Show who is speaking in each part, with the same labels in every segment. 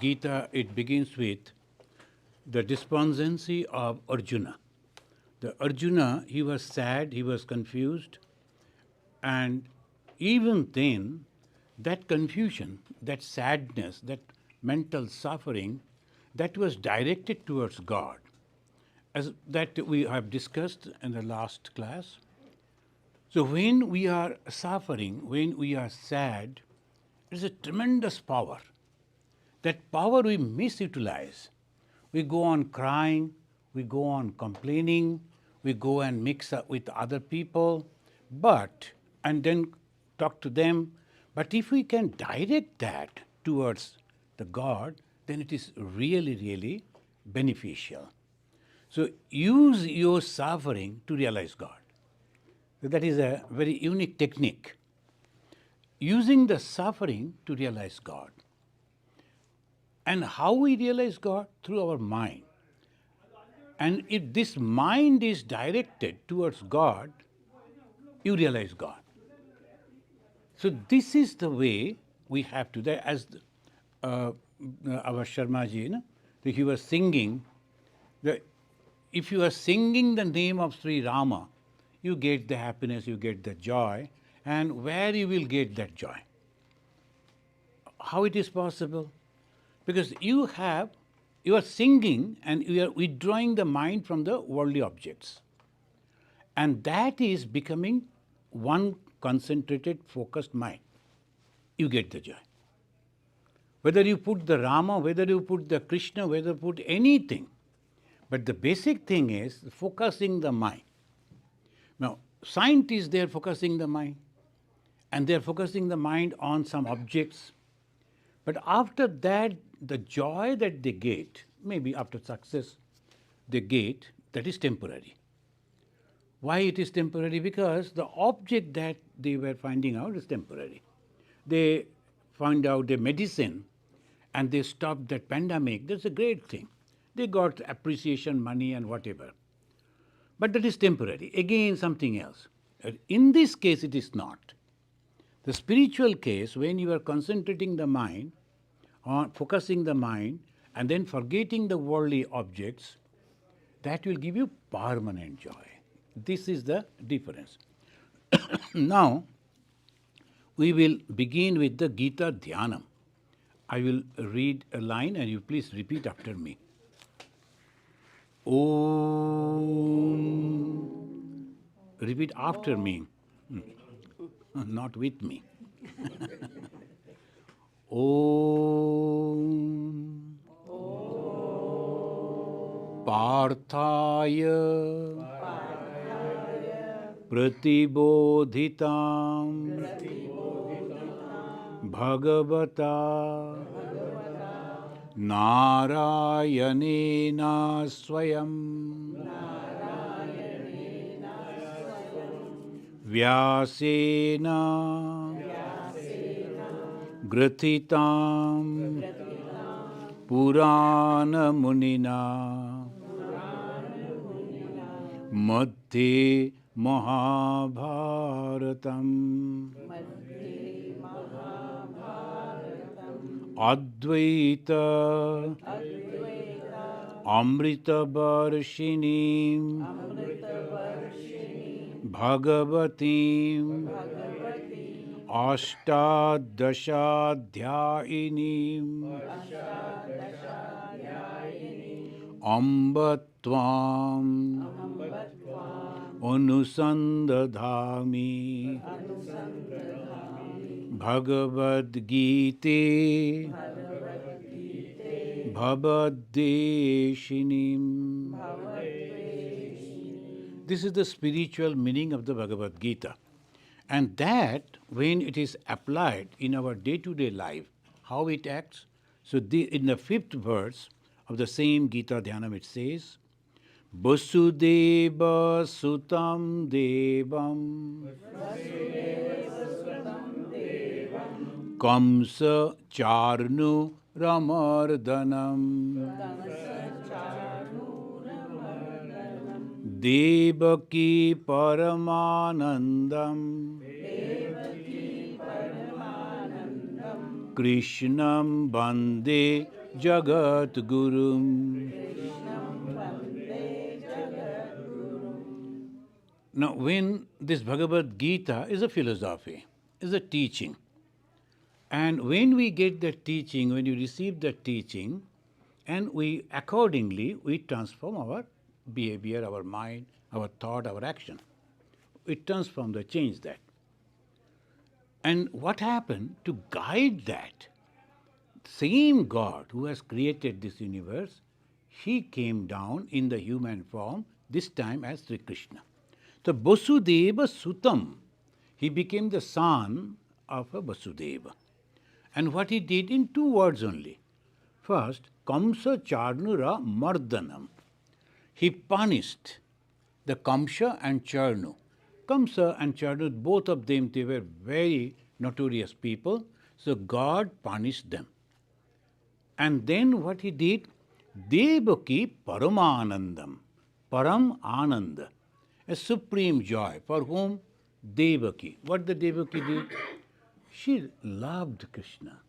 Speaker 1: Gita, it begins with the despondency of Arjuna. The Arjuna, he was sad, he was confused, and even then, that confusion, that sadness, that mental suffering, that was directed towards God. As that we have discussed in the last class. So when we are suffering, when we are sad, it's a tremendous power. That power we misutilize. We go on crying, we go on complaining, we go and mix up with other people, and then talk to them. But if we can direct that towards the God, then it is really, really beneficial. So use your suffering to realize God. So that is a very unique technique. Using the suffering to realize God. And how we realize God? Through our mind. And if this mind is directed towards God, you realize God. So this is the way we have to, as our Sharmaji, he was singing, if you are singing the name of Sri Rama, you get the happiness, you get the joy, and where you will get that joy? How it is possible? Because you are singing and you are withdrawing the mind from the worldly objects. And that is becoming one concentrated, focused mind. You get the joy. Whether you put the Rama, whether you put the Krishna, whether you put anything. But the basic thing is focusing the mind. Now, scientists, they are focusing the mind. And they are focusing the mind on some objects. But after that, the joy that they get, maybe after success, they get, that is temporary. Why it is temporary? Because the object that they were finding out is temporary. They found out the medicine and they stopped that pandemic. That's a great thing. They got appreciation, money and whatever. But that is temporary. Again, something else. In this case, it is not. The spiritual case, when you are concentrating the mind, on focusing the mind, and then forgetting the worldly objects, that will give you permanent joy. This is the difference. Now, we will begin with the Gita dhyanam. I will read a line and you please repeat after me. Om. Repeat after me, not with me. Om Parthaya Pratibodhitam Bhagavata Narayanena Swayam Vyasena Grathitam Purana Munina Madhye Mahabharatam Advaita Amrita Varshinim Bhagavatim Ashtadashadhyayinim Ambatvam Anusandadhami Bhagavad Gita Bhavadeshinim. This is the spiritual meaning of the Bhagavad Gita. And that, when it is applied in our day-to-day life, how it acts. So in the 5th verse of the same Gita Dhyanam, it says, Vasudeva Sutam Devam Kamsa Charnu Ramardanam Devaki Paramanandam Krishnam Bande Jagat Gurum. Now, when this Bhagavad Gita is a philosophy, is a teaching, and when we get that teaching, when you receive that teaching, and we accordingly we transform our behavior, our mind, our thought, our action. We transform that, change that. And what happened to guide that? Same God who has created this universe, he came down in the human form, this time as Sri Krishna. So Vasudeva Sutam, he became the son of a Vasudeva. And what he did in 2 words only. First, Kamsa Charnura Mardanam. He punished the Kamsa and Charnu. Kamsa and Charnu, both of them, they were very notorious people. So God punished them. And then what he did? Devaki Paramanandam. Param Ananda. A supreme joy. For whom? Devaki. What the Devaki did? She loved Krishna.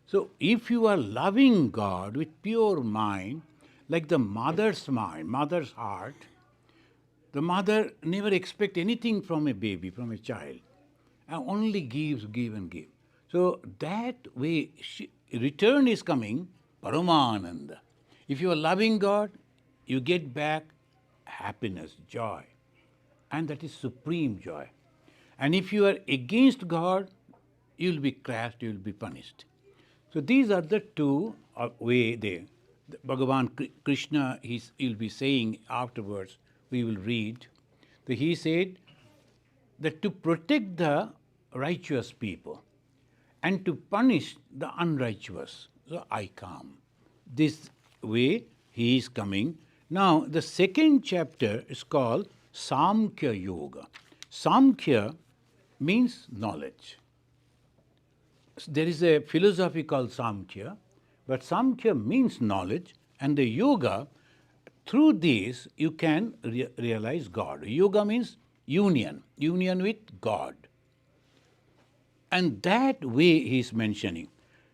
Speaker 1: So if you are loving God with pure mind, like the mother's mind, mother's heart, the mother never expects anything from a baby, from a child, and only gives, give and give. So that way, return is coming, Paramananda. If you are loving God, you get back happiness, joy, and that is supreme joy. And if you are against God, you will be crushed, you will be punished. So these are the 2 way there. Bhagavan Krishna, he'll be saying afterwards, we will read, that he said that to protect the righteous people and to punish the unrighteous, so I come. This way he is coming. Now the second chapter is called Samkhya Yoga. Samkhya means knowledge. There is a philosophy called Samkhya, but Samkhya means knowledge, and the yoga, through this you can realize God. Yoga means union with God. And that way he is mentioning.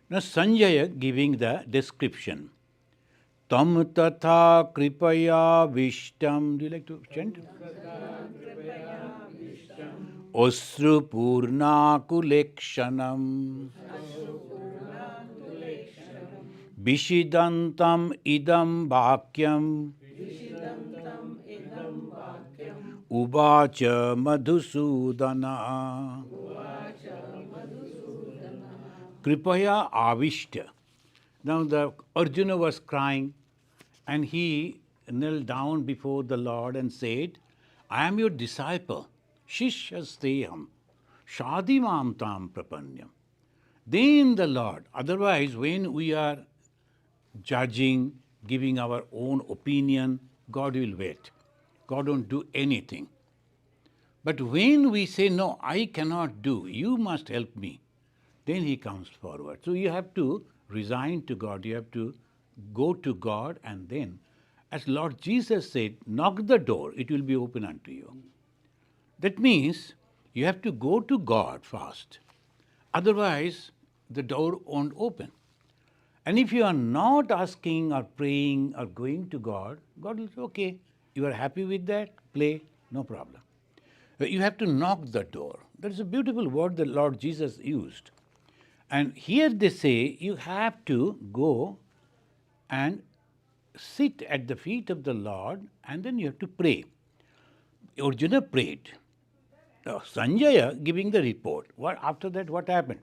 Speaker 1: Now Sanjaya giving the description. Tam tatha kripaya vishtam. Do you like to chant? Osru purna kulekshanam. Vishidantam idam bhakyam. Uvacha madhusudana. Kripaya avishta. Now the Arjuna was crying and he knelt down before the Lord and said, I am your disciple. Shishyasteham, shadimam tam prapanyam. Then the Lord, otherwise when we are judging, giving our own opinion, God will wait. God won't do anything. But when we say, no, I cannot do, you must help me, then he comes forward. So you have to resign to God, you have to go to God, and then, as Lord Jesus said, knock the door, it will be open unto you. That means you have to go to God first. Otherwise, the door won't open. And if you are not asking or praying or going to God, God will say, okay, you are happy with that, play, no problem. But you have to knock the door. That is a beautiful word the Lord Jesus used. And here they say you have to go and sit at the feet of the Lord, and then you have to pray. Arjuna prayed. Sanjaya giving the report. After that, what happened?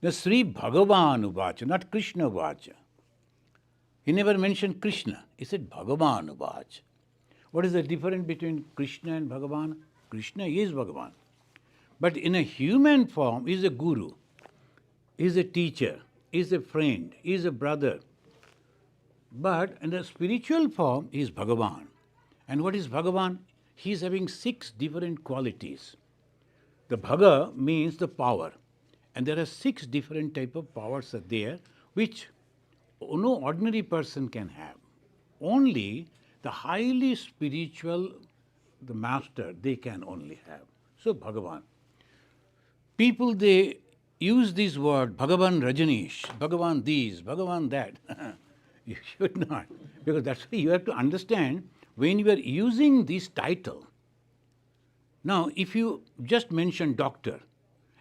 Speaker 1: The Sri Bhagavan Uvacha, not Krishna Uvacha. He never mentioned Krishna. He said Bhagavan Uvacha. What is the difference between Krishna and Bhagavan? Krishna is Bhagavan. But in a human form, he is a guru, he is a teacher, he is a friend, he is a brother. But in the spiritual form, he is Bhagavan. And what is Bhagavan? He is having 6 different qualities. The Bhaga means the power. And there are 6 different type of powers are there, which no ordinary person can have. Only the highly spiritual, the master, they can only have. So Bhagavan. People, they use this word, Bhagavan Rajanish, Bhagavan this, Bhagavan that. You should not. Because that's why you have to understand when you are using this title. Now, if you just mention doctor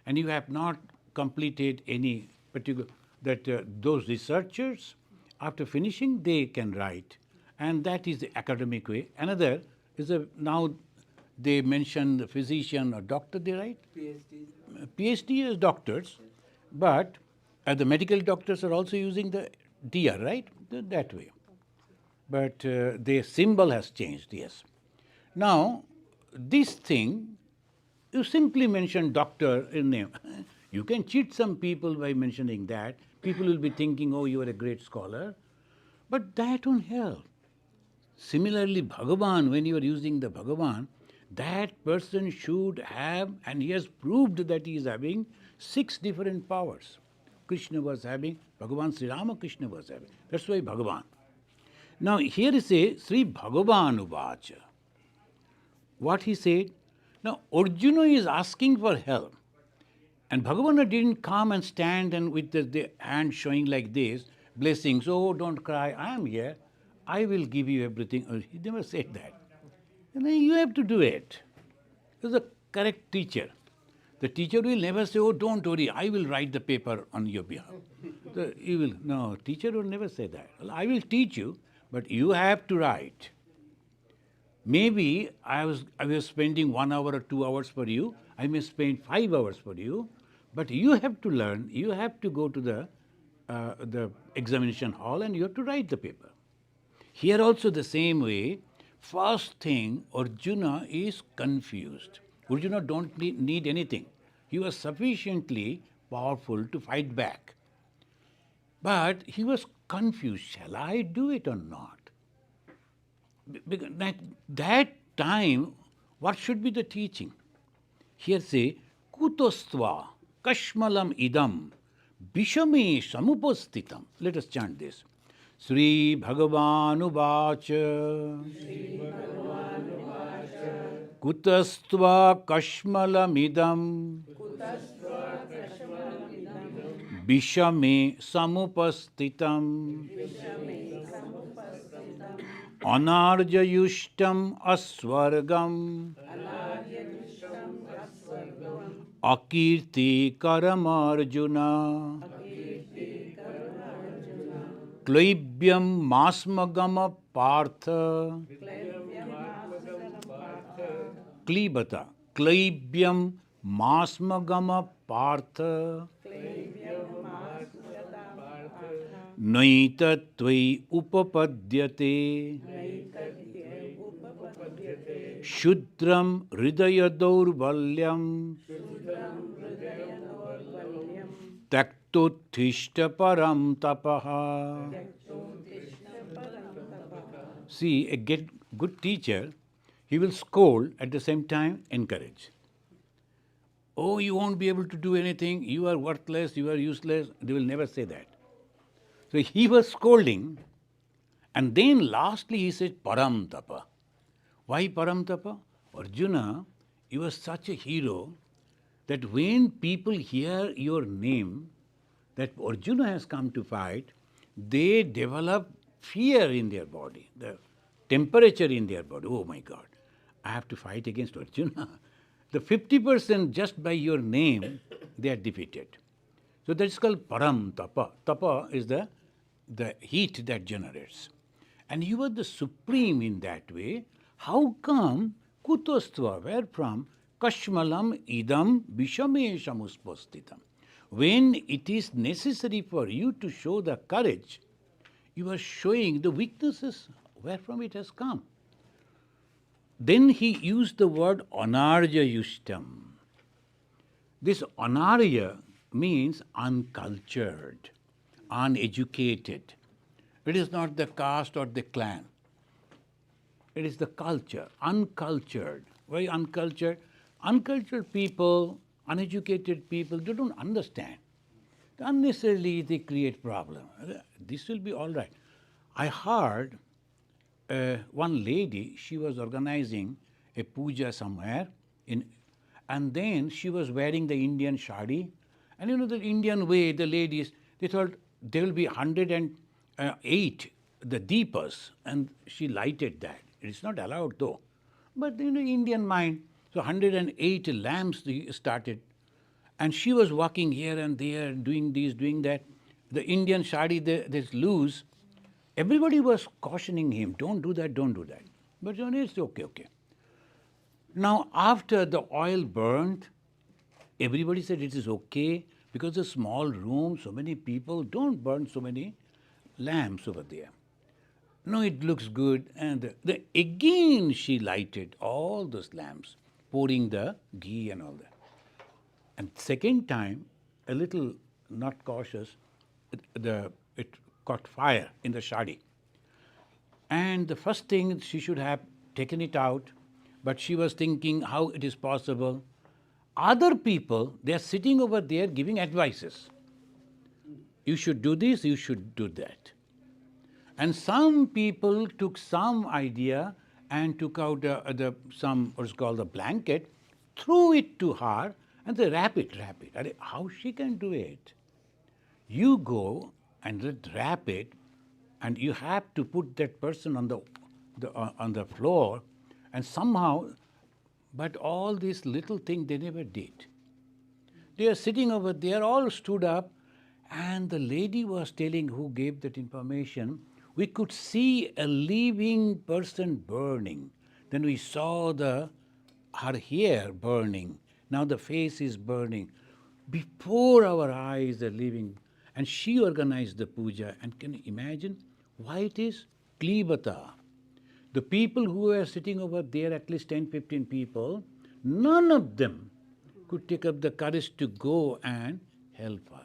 Speaker 1: and you have not completed any particular, those researchers, after finishing, they can write. And that is the academic way. Another is now they mention the physician or doctor, they write. PhD is doctors, but the medical doctors are also using the DR, right? That way. But the symbol has changed, yes. Now, this thing, you simply mention doctor in name. You can cheat some people by mentioning that. People will be thinking, oh, you are a great scholar. But that won't help. Similarly, Bhagavan, when you are using the Bhagavan, that person should have, and he has proved that he is having 6 different powers. Krishna was having, Bhagavan Sri Ramakrishna was having. That's why Bhagavan. Now, here he says, Sri Bhagavan Uvacha. What he said? Now, Arjuna is asking for help. And Bhagavan didn't come and stand and with the hand showing like this, blessings, oh, don't cry, I am here. I will give you everything. He never said that. And then you have to do it. He's a correct teacher. The teacher will never say, oh, don't worry, I will write the paper on your behalf. No, teacher will never say that. Well, I will teach you, but you have to write. Maybe I was spending 1 hour or 2 hours for you. I may spend 5 hours for you, but you have to learn. You have to go to the examination hall and you have to write the paper. Here also the same way. First thing, Arjuna is confused. Arjuna don't need anything. He was sufficiently powerful to fight back. But he was confused. Shall I do it or not? Because that time, what should be the teaching? Here say, Kutostva kashmalam idam bishame samupastitam. Let us chant this. Sri Bhagavan Uvacha Kutastva kashmalamidam bishame samupastitam anarjayushtam asvargam akirti karamarjuna Klaibhyam masmagama partha Klibata Klaibhyam masmagama partha Naitatvai upapadyate Shudram hridaya daurvalyam Taktothishta param tapaha. See, a good teacher, he will scold, at the same time encourage. Oh, you won't be able to do anything, you are worthless, you are useless. They will never say that. So he was scolding, and then lastly he said param tapa. Why param tapa? Arjuna, you are such a hero that when people hear your name, that Arjuna has come to fight, they develop fear in their body, the temperature in their body. Oh my God, I have to fight against Arjuna. The 50% just by your name, they are defeated. So that's called param tapa. Tapa is the heat that generates. And you are the supreme in that way. How come kutostva, where from? Kashmalam idam bishame shamuspastitam. When it is necessary for you to show the courage, you are showing the weaknesses where from it has come. Then he used the word anarja yustam. This anarya means uncultured, uneducated. It is not the caste or the clan. It is the culture, uncultured. Why uncultured? Uncultured people, uneducated people, they don't understand. Unnecessarily they create problem. This will be all right. I heard one lady, she was organizing a puja somewhere, and then she was wearing the Indian shadi, And the Indian way, the ladies, they thought there will be 108 the deepas, and she lighted that. It's not allowed though. But Indian mind, so 108 lamps they started, and she was walking here and there, doing this, doing that. The Indian shadi, this loose. Everybody was cautioning him, don't do that, don't do that. But it's okay. Now, after the oil burned, everybody said it is okay because a small room, so many people, don't burn so many lamps over there. No, it looks good. And again she lighted all those lamps, pouring the ghee and all that. And second time, a little not cautious, it caught fire in the shadi. And the first thing, she should have taken it out, but she was thinking how it is possible. Other people, they are sitting over there giving advices. You should do this, you should do that. And some people took some idea and took out some what's called a blanket, threw it to her, and they wrap it. How she can do it? You go and wrap it, and you have to put that person on the floor, and somehow, but all these little things they never did. They are sitting over there, all stood up, and the lady was telling who gave that information, we could see a living person burning. Then we saw her hair burning. Now the face is burning. Before our eyes, the living. And she organized the puja. And can you imagine why it is? Klibata. The people who were sitting over there, at least 10, 15 people, none of them could take up the courage to go and help her.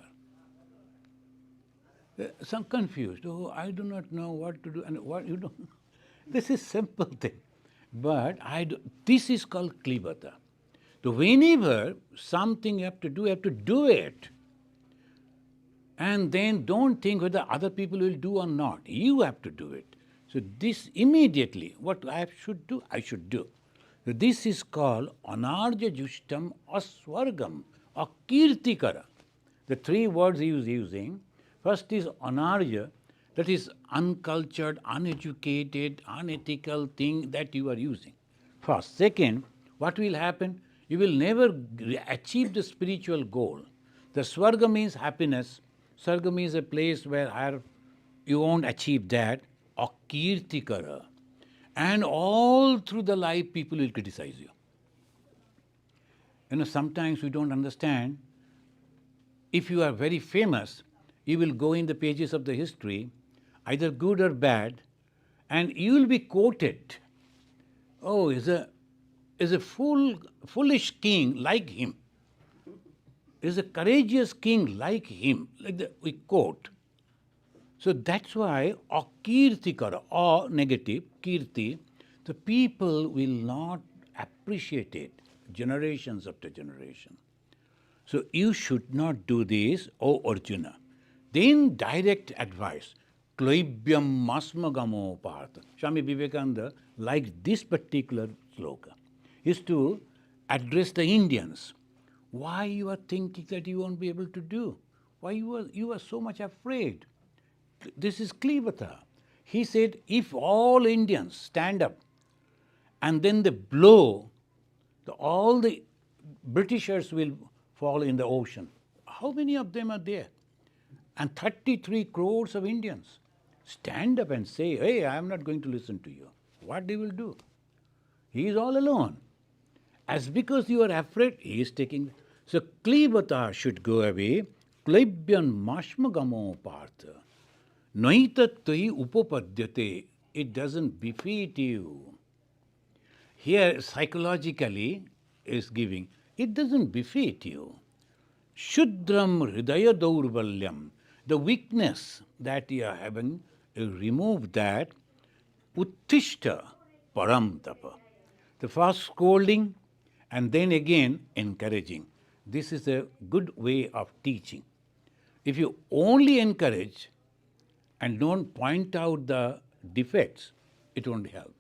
Speaker 1: Some confused. Oh, I do not know what to do. And what you don't know. This is simple thing. But this is called klibata. So whenever something you have to do it. And then don't think whether other people will do or not. You have to do it. So this immediately, what I should do, I should do. So this is called anarja jushtam aswargam or kirtikara. The three words he is using. First is anarja, that is uncultured, uneducated, unethical thing that you are using. First. Second, what will happen? You will never achieve the spiritual goal. The swarga means happiness. Swarga means a place where you won't achieve that. Or kirtikara. And all through the life, people will criticize you. Sometimes we don't understand. If you are very famous, you will go in the pages of the history, either good or bad, and you will be quoted. Oh, is a foolish king like him. Is a courageous king like him. We quote. So that's why akirtikara, or negative, kirti, the people will not appreciate it, generations after generation. So you should not do this, O Arjuna. Then direct advice, kloibhyam masmagamo partha. Swami Vivekananda liked this particular sloka, is to address the Indians. Why you are thinking that you won't be able to do? Why you are so much afraid? This is klibata. He said, if all Indians stand up and then they blow, all the Britishers will fall in the ocean. How many of them are there? And 33 crores of Indians stand up and say, hey, I am not going to listen to you. What they will do? He is all alone. As because you are afraid, he is taking. So klibata should go away. Klibyan mashmagamo partha. Noitattai upapadyate. It doesn't befit you. Here, psychologically, is giving. It doesn't befit you. Shudram hridaya daurvalyam. The weakness that you are having, remove that. Uttishta param tapa. The first scolding and then again encouraging. This is a good way of teaching. If you only encourage and don't point out the defects, it won't help.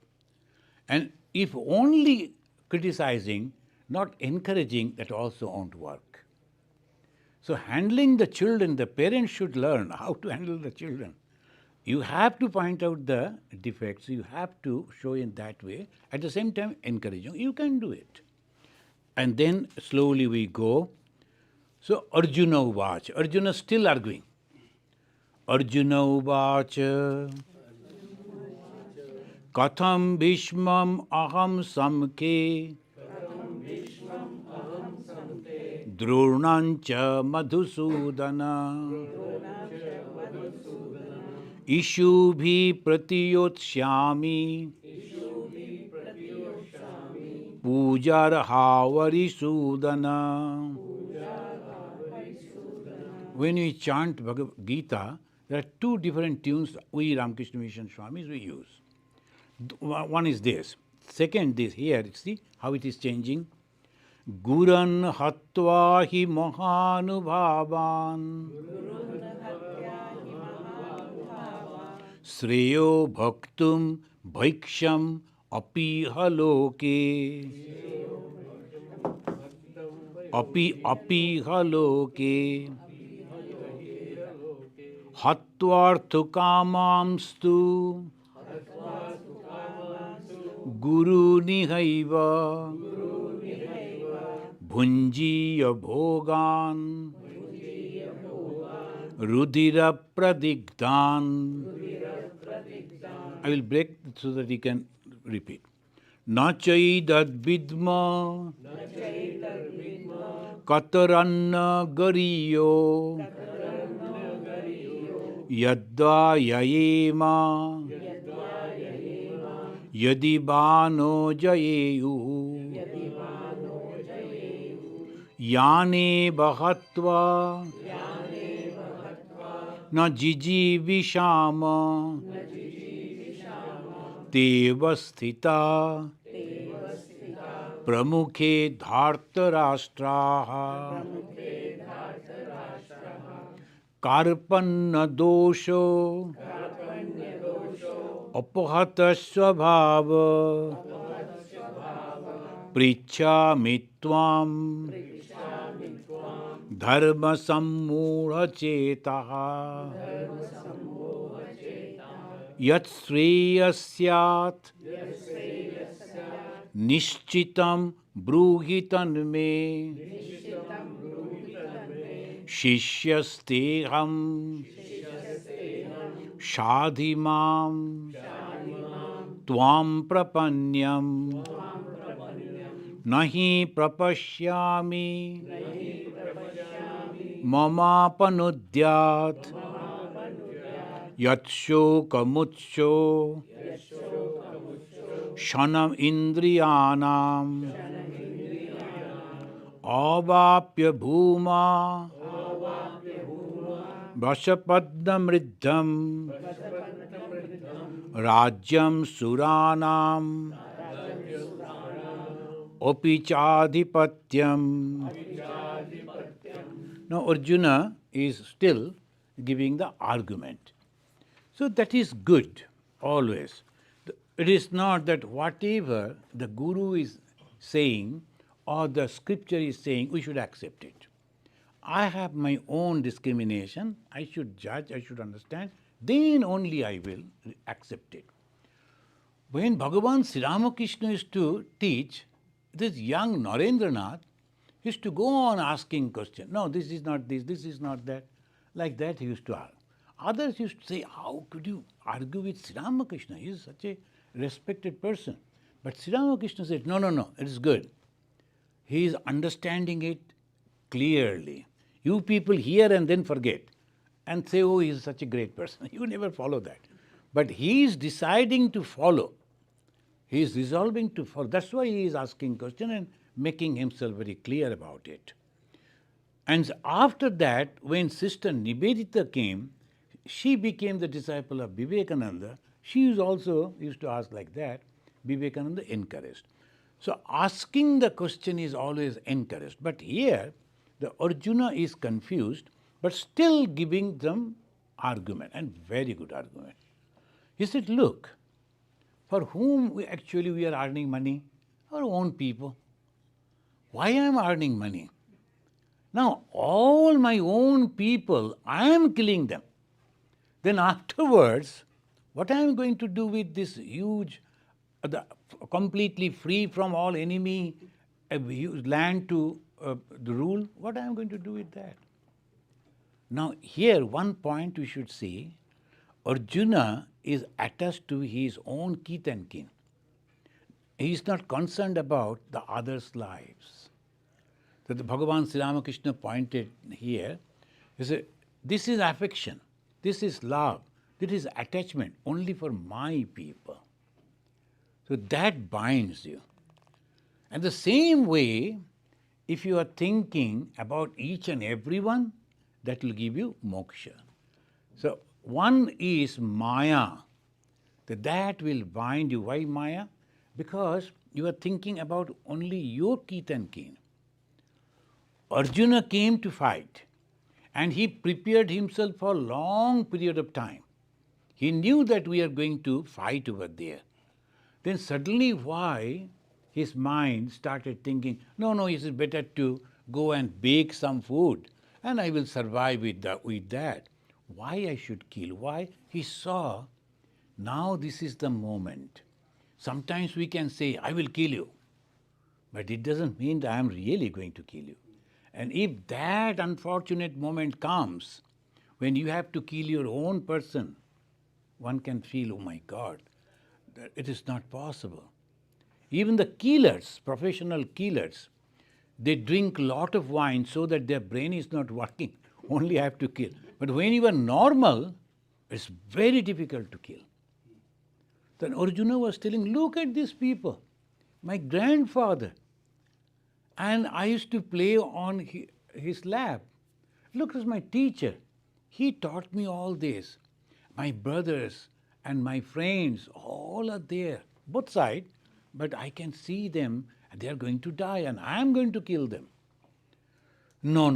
Speaker 1: And if only criticizing, not encouraging, that also won't work. So handling the children, the parents should learn how to handle the children. You have to point out the defects, you have to show in that way, at the same time encouraging. You can do it. And then slowly we go. So Arjuna Uvacha, Arjuna still arguing. Arjuna Uvacha, Katham Bhishmam Aham Samke, Dronancha Madhusudana, Ishubhi Pratiyotsyami, Pujar Havari Sudana. When we chant Bhagavad Gita, there are two different tunes we Ramakrishna Mission Swamis we use. One is this. Second, this here, see how it is changing. Guran Hatva hi Mahanubhavan Sreyo Bhaktum Bhaiksham Apiha Loke Apiha Loke Hatvarthu Kamamstu Guru Nihaiva Bhunjiya Bhogan Rudira Pradigdhan. I will break so that you can repeat. Nachaidad Vidma Kataranna Gariyo Yadda Yayema Yadibano Jayeyu Yane Bahatva Na Jiji Vishama Devasthita Pramukhe Dhartarashtraha Karpanna Dosho Apahata Svabhava Pricha Mitvam Dharma Sammudha Chetaha Yat Sreyasyat Nishchitam Bruhitan Me Shishyasteham Shadhimam Tvam Prapanyam Nahi Prapashyami Mamapanudyat Yatshokamutsho Shanam Indriyanam Avapya Bhuma Vashapadnamriddham Rajyam Suranam Opichadhipatyam. Now Arjuna is still giving the argument. So that is good, always. It is not that whatever the Guru is saying or the scripture is saying, we should accept it. I have my own discrimination, I should judge, I should understand, then only I will accept it. When Bhagavan Sri Ramakrishna used to teach, this young Narendranath used to go on asking questions. No, this is not this is not that. Like that he used to ask. Others used to say, how could you argue with Sri Ramakrishna? He is such a respected person. But Sri Ramakrishna said, no, it is good. He is understanding it clearly. You people hear and then forget and say, oh, he is such a great person. You never follow that. But he is deciding to follow. He is resolving to follow. That's why he is asking questions and making himself very clear about it. And after that, when Sister Nivedita came, she became the disciple of Vivekananda. She also used to ask like that. Vivekananda encouraged. So asking the question is always encouraged. But here, the Arjuna is confused, but still giving them argument, and very good argument. He said, look, for whom we are earning money? Our own people. Why I am earning money? Now, all my own people, I am killing them. Then afterwards, what I am going to do with this huge, completely free from all enemy, huge land to the rule? What I am going to do with that? Now, here one point we should see, Arjuna is attached to his own kith and kin. He is not concerned about the others' lives. So the Bhagavan Sri Ramakrishna pointed here, he said, this is affection, this is love, this is attachment only for my people. So that binds you. And the same way, if you are thinking about each and every one, that will give you moksha. So one is Maya, that will bind you. Why Maya? Because you are thinking about only your kith and kin. Arjuna came to fight and he prepared himself for a long period of time. He knew that we are going to fight over there. Then suddenly why his mind started thinking, no, it is better to go and bake some food and I will survive with that. Why I should kill? Why? He saw, now this is the moment. Sometimes we can say, I will kill you. But it doesn't mean that I am really going to kill you. And if that unfortunate moment comes, when you have to kill your own person, one can feel, oh my God, it is not possible. Even the killers, professional killers, they drink a lot of wine so that their brain is not working. Only have to kill. But when you are normal, it's very difficult to kill. Then Arjuna was telling, look at these people. My grandfather. And I used to play on his lap. Look at my teacher. He taught me all this. My brothers and my friends, all are there, both sides, but I can see them and they are going to die and I am going to kill them. No.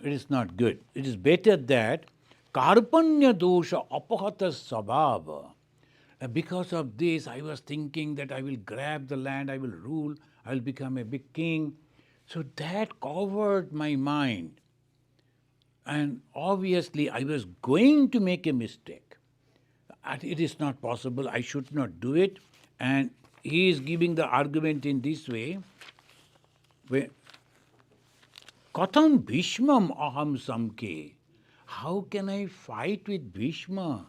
Speaker 1: It is not good. It is better that karpanya dosha apahata sabhava. Because of this, I was thinking that I will grab the land, I will rule, I will become a big king. So that covered my mind. And obviously, I was going to make a mistake. It is not possible, I should not do it. And he is giving the argument in this way. Katham Bhishmam aham samke. How can I fight with Bhishma?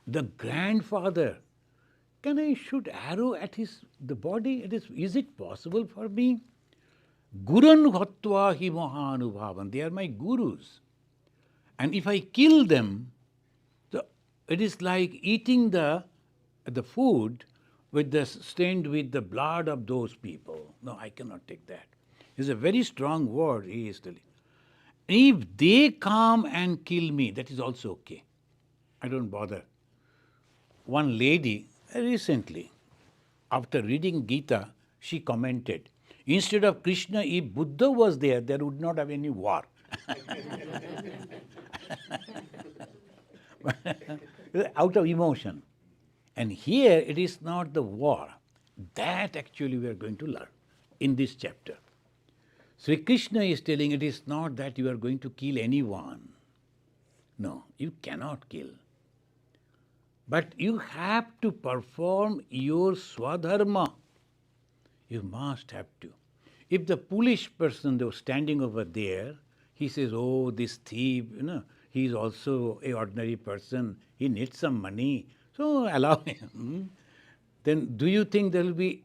Speaker 1: The grandfather. Can I shoot arrow at the body? Is it possible for me? Guran Bhattva hi Mahanubhavan. They are my gurus. And if I kill them, it is like eating the food stained with the blood of those people. No, I cannot take that. It's a very strong word he is telling. If they come and kill me, that is also okay. I don't bother. One lady recently, after reading Gita, she commented, instead of Krishna, if Buddha was there, there would not have any war. Out of emotion. And here it is not the war. That actually we are going to learn in this chapter. Sri Krishna is telling it is not that you are going to kill anyone. No, you cannot kill. But you have to perform your swadharma. You must have to. If the foolish person that was standing over there, he says, oh, this thief, he is also an ordinary person, he needs some money, so allow him. Then do you think there will be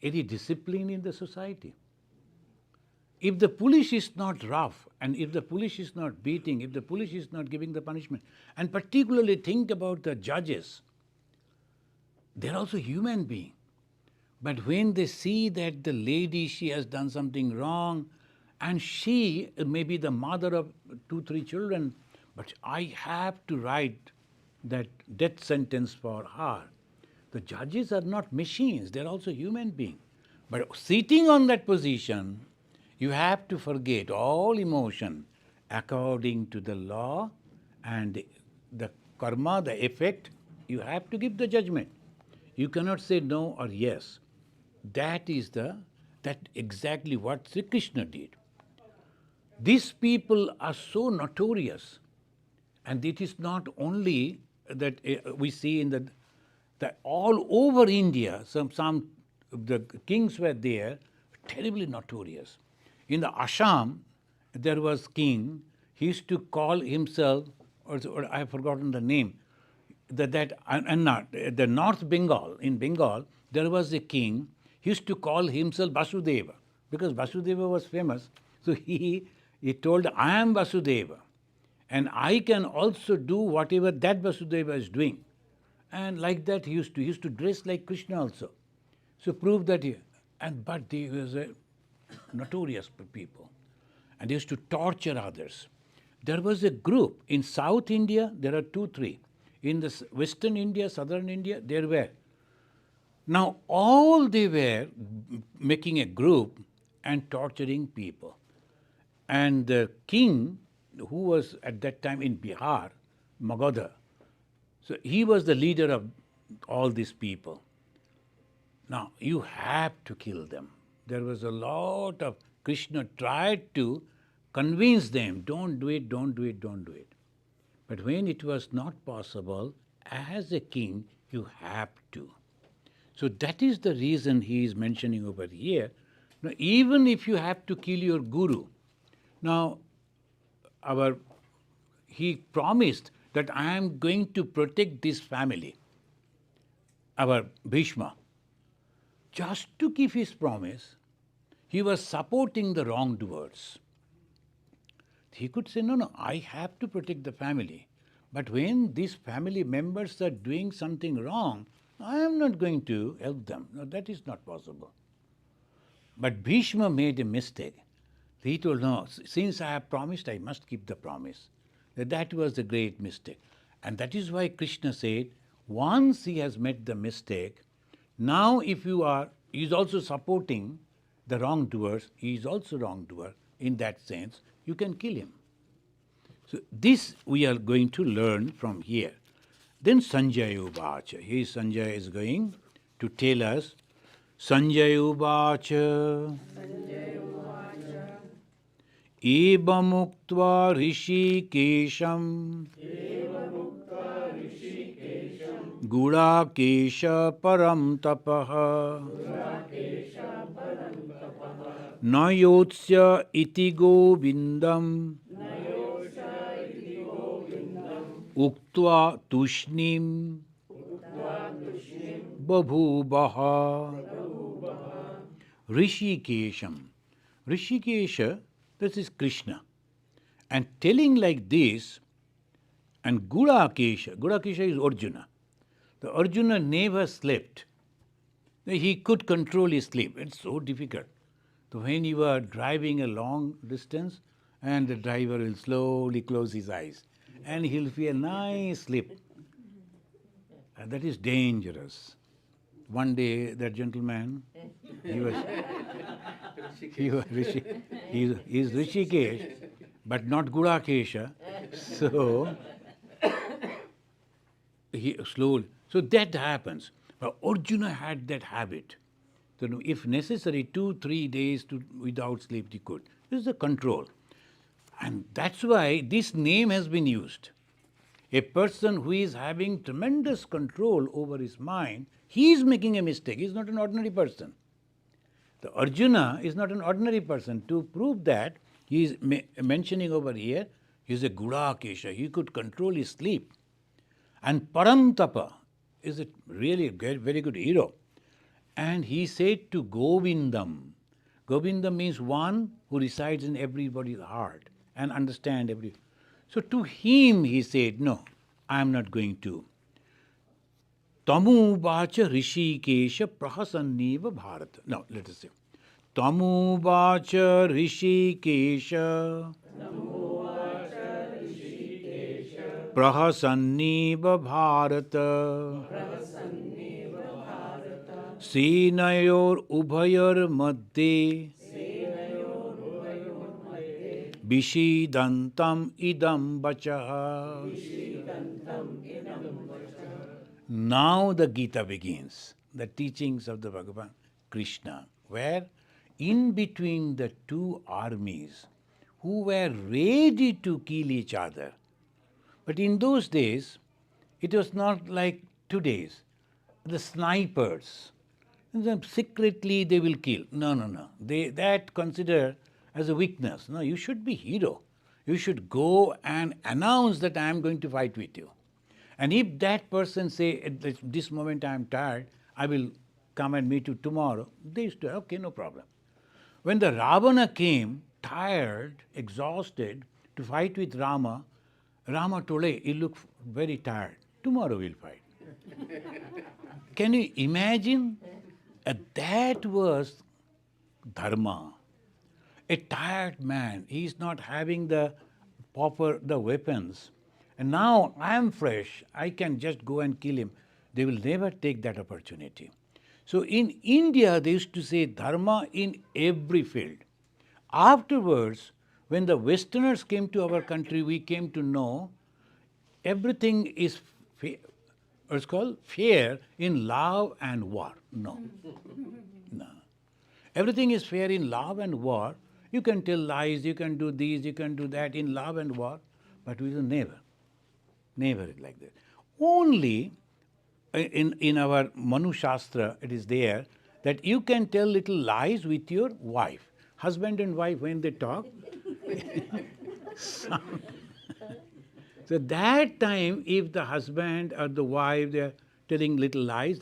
Speaker 1: any discipline in the society? If the police is not rough, and if the police is not beating, if the police is not giving the punishment, and particularly think about the judges, they are also human beings. But when they see that the lady, she has done something wrong, and she may be the mother of 2-3 children, but I have to write that death sentence for her. The judges are not machines, they are also human beings. But sitting on that position, you have to forget all emotion according to the law and the karma, the effect. You have to give the judgment. You cannot say no or yes. That is exactly what Sri Krishna did. These people are so notorious, and it is not only that we see in that all over India, some the kings were there, terribly notorious. In the Assam, there was king. He used to call himself, or I have forgotten the name. The North Bengal, in Bengal, there was a king. He used to call himself Vasudeva because Vasudeva was famous. So he told, I am Vasudeva, and I can also do whatever that Vasudeva is doing. And like that, he used to dress like Krishna also. So prove that but he was a notorious people, and they used to torture others. There was a group in South India. There are 2, 3. In the Western India, Southern India, there were. Now all they were making a group and torturing people. And the king, who was at that time in Bihar, Magadha, so he was the leader of all these people. Now, you have to kill them. There was a lot of, Krishna tried to convince them, don't do it, don't do it, don't do it. But when it was not possible, as a king, you have to. So that is the reason he is mentioning over here. Now, even if you have to kill your guru, now, he promised that I am going to protect this family, our Bhishma. Just to keep his promise, he was supporting the wrongdoers. He could say, no, I have to protect the family. But when these family members are doing something wrong, I am not going to help them. No, that is not possible. But Bhishma made a mistake. He told, no, since I have promised, I must keep the promise. That was the great mistake. And that is why Krishna said, once he has made the mistake, now if he is also supporting the wrongdoers, he is also wrongdoer. In that sense, you can kill him. So this we are going to learn from here. Then Sanjaya Uvacha. Here Sanjaya is going to tell us, Sanjaya Uvacha. Eva muktva rishikesham Gudakesha param tapaha Nayotsya iti govindam Uktva tushnim babhubaha Rishikesham. Rishikesha, this is Krishna. And telling like this, and Gudakesha is Arjuna. The Arjuna never slept. He could control his sleep. It's so difficult. So when you are driving a long distance, and the driver will slowly close his eyes, and he'll feel nice sleep. And that is dangerous. One day, that gentleman, he is Rishikesh, but not Gudakesha. So he slowly. So that happens. But Arjuna had that habit. So if necessary, 2, 3 days without sleep, he could. This is the control. And that's why this name has been used. A person who is having tremendous control over his mind, he is making a mistake. He is not an ordinary person. The Arjuna is not an ordinary person. To prove that, he is mentioning over here, he is a Gudakesha. He could control his sleep. And Paramtapa is a really very good hero. And he said to Govindam. Govindam means one who resides in everybody's heart and understand every. So to him he said, no, I am not going to. Tamu vacha rishikesha prahasanneva bharata. No, let us say. Tamu vacha rishikesha prahasanneva bharata. Senayor ubhayor madhye Vishidantam idam vachaha. Now the Gita begins, the teachings of the Bhagavan Krishna, where in between the two armies who were ready to kill each other. But in those days, it was not like today's. The snipers, secretly they will kill. No. That consider as a weakness. No, you should be hero. You should go and announce that I am going to fight with you. And if that person say, at this moment I am tired, I will come and meet you tomorrow, they used to, okay, no problem. When the Ravana came, tired, exhausted, to fight with Rama, Rama told, hey, you look very tired. Tomorrow we'll fight. Can you imagine? That was Dharma. A tired man, he is not having the weapons. And now I am fresh, I can just go and kill him. They will never take that opportunity. So in India, they used to say Dharma in every field. Afterwards, when the Westerners came to our country, we came to know everything is what's called fair in love and war. No. Everything is fair in love and war. You can tell lies, you can do this, you can do that in love and war, but we will never like that. Only in our Manu Shastra, it is there that you can tell little lies with your wife. Husband and wife, when they talk, so that time, if the husband or the wife, they are telling little lies,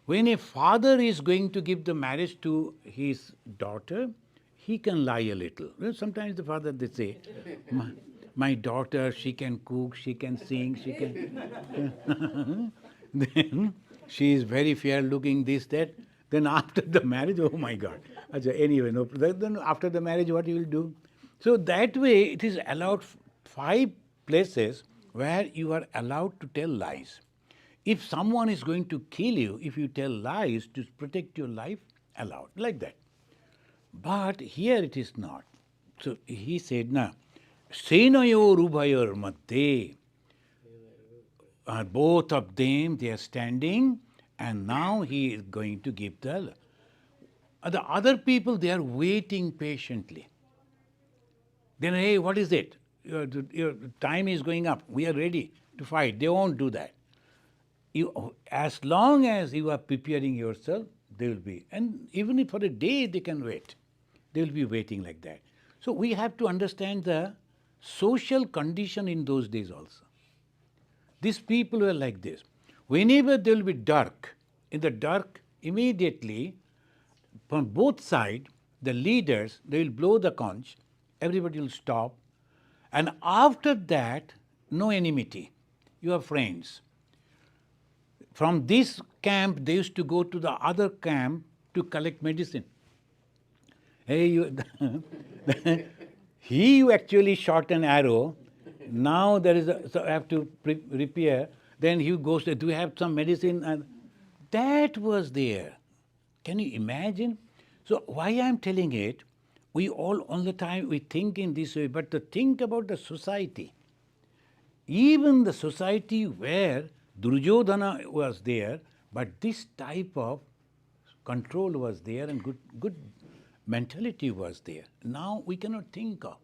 Speaker 1: when a father is going to give the marriage to his daughter, he can lie a little. Sometimes the father, they say, my daughter, she can cook, she can sing, she can... Then she is very fair looking, this, that. Then after the marriage, oh my God. Anyway, no, then after the marriage, what you will do? So that way, it is allowed 5 places where you are allowed to tell lies. If someone is going to kill you, if you tell lies to protect your life, allowed, like that. But here it is not. So he said, na, Senayor Ubhayor Madhye. Both of them, they are standing, and now he is going to give the other people, they are waiting patiently. Then, hey, what is it? Your time is going up. We are ready to fight. They won't do that. As long as you are preparing yourself, they will be. And even if for a day they can wait, they will be waiting like that. So we have to understand the social condition in those days also. These people were like this. Whenever there will be dark, in the dark, immediately, from both sides, the leaders, they will blow the conch, everybody will stop, and after that, no enmity. You are friends. From this camp, they used to go to the other camp to collect medicine. Hey, you actually shot an arrow. Now there is so I have to repair. Then he goes, do you have some medicine? And that was there. Can you imagine? So why I am telling it, we all the time, we think in this way, but to think about the society, even the society where Duryodhana was there, but this type of control was there and good mentality was there. Now we cannot think of.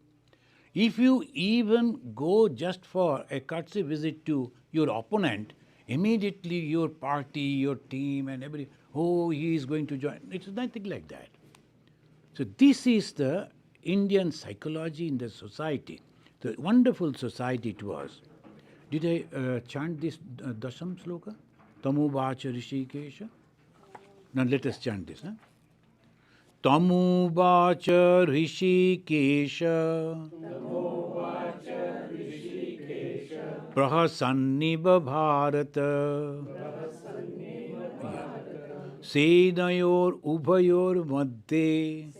Speaker 1: If you even go just for a courtesy visit to your opponent, immediately your party, your team and everybody, oh, he is going to join. It's nothing like that. So this is the Indian psychology in the society. The wonderful society it was. Did I chant this Dasham Sloka? Tamuvacha Rishikesha? Now let us chant this. Tamuvacha Rishikesha Prahasanniva Bharata Senayor Ubhayor Madhye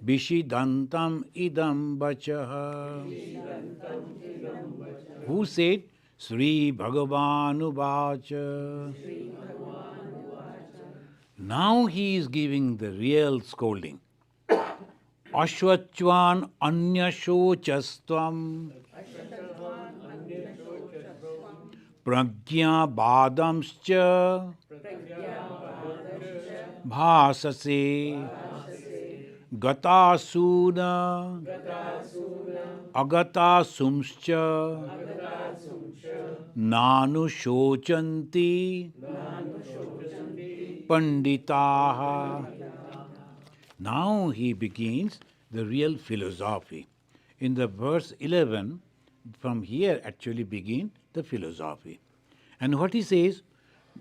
Speaker 1: Vishidantam Idam Bachaha. Who said? Sri Bhagavanu Vacha. Now he is giving the real scolding. Ashvachvan anyashochastvam pragya badamscha bhasase Gatasuna Agatasumscha Nanu Shochanti Panditaha. Now he begins the real philosophy. In the verse 11, from here actually begin the philosophy. And what he says,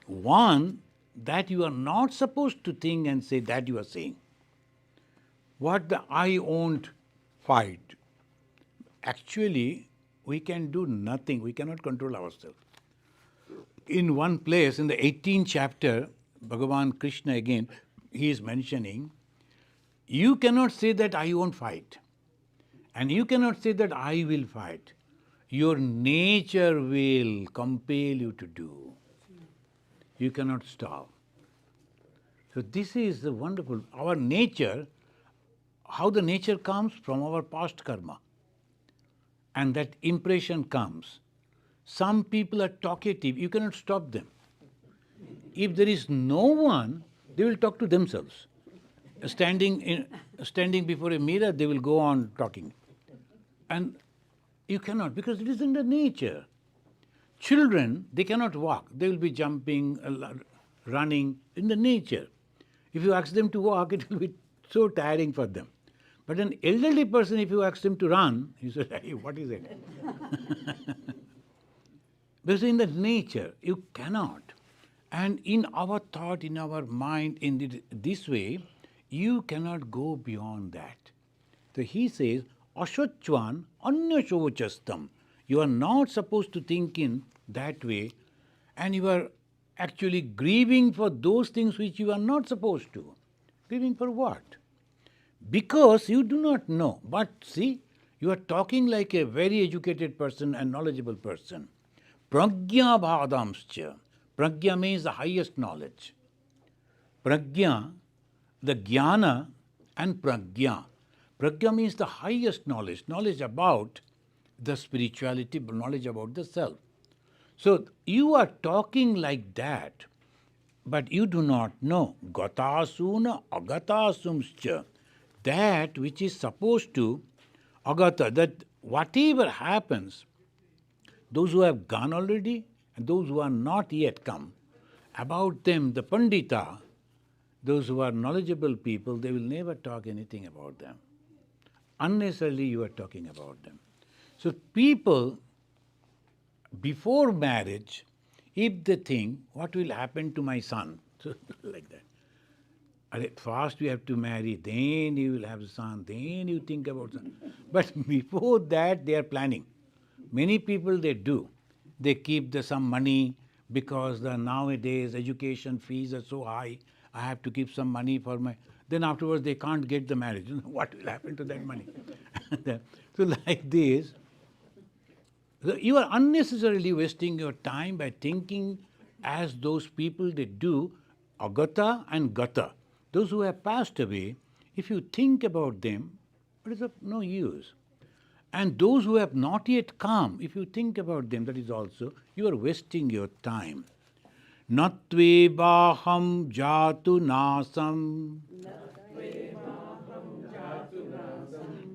Speaker 1: one, that you are not supposed to think and say that you are saying. What the I won't fight. Actually, we can do nothing. We cannot control ourselves. In one place, in the 18th chapter, Bhagavan Krishna again, he is mentioning, you cannot say that I won't fight. And you cannot say that I will fight. Your nature will compel you to do. You cannot stop. So this is the wonderful, our nature, how the nature comes from our past karma. And that impression comes. Some people are talkative, you cannot stop them. If there is no one, they will talk to themselves. Standing before a mirror, they will go on talking. And you cannot, because it is in the nature. Children, they cannot walk. They will be jumping, running in the nature. If you ask them to walk, it will be so tiring for them. But an elderly person, if you ask them to run, he says, hey, what is it? Because in the nature, you cannot. And in our thought, in our mind, in this way, you cannot go beyond that. So he says, Ashachvan anyashochastam. You are not supposed to think in that way, and you are actually grieving for those things which you are not supposed to. Grieving for what? Because you do not know. But see, you are talking like a very educated person and knowledgeable person. Prajna bhadamscha. Prajna means the highest knowledge. Prajna, the jnana and prajna. Prajna means the highest knowledge, knowledge about the spirituality, knowledge about the self. So you are talking like that, but you do not know. Gatasuna agatasumscha. That which is supposed to, agata, that whatever happens, those who have gone already and those who are not yet come, about them, the Pandita, those who are knowledgeable people, they will never talk anything about them. Unnecessarily you are talking about them. So people, before marriage, if they think, what will happen to my son? So, like that. First you have to marry, then you will have a son, then you think about son. But before that they are planning. Many people they do. They keep some money because nowadays education fees are so high. I have to keep some money for my... Then afterwards they can't get the marriage. What will happen to that money? So like this, you are unnecessarily wasting your time by thinking as those people they do, agata and gata. Those who have passed away, if you think about them, it is of no use. And those who have not yet come, if you think about them, that is also, you are wasting your time. Natvebaham jatu nasam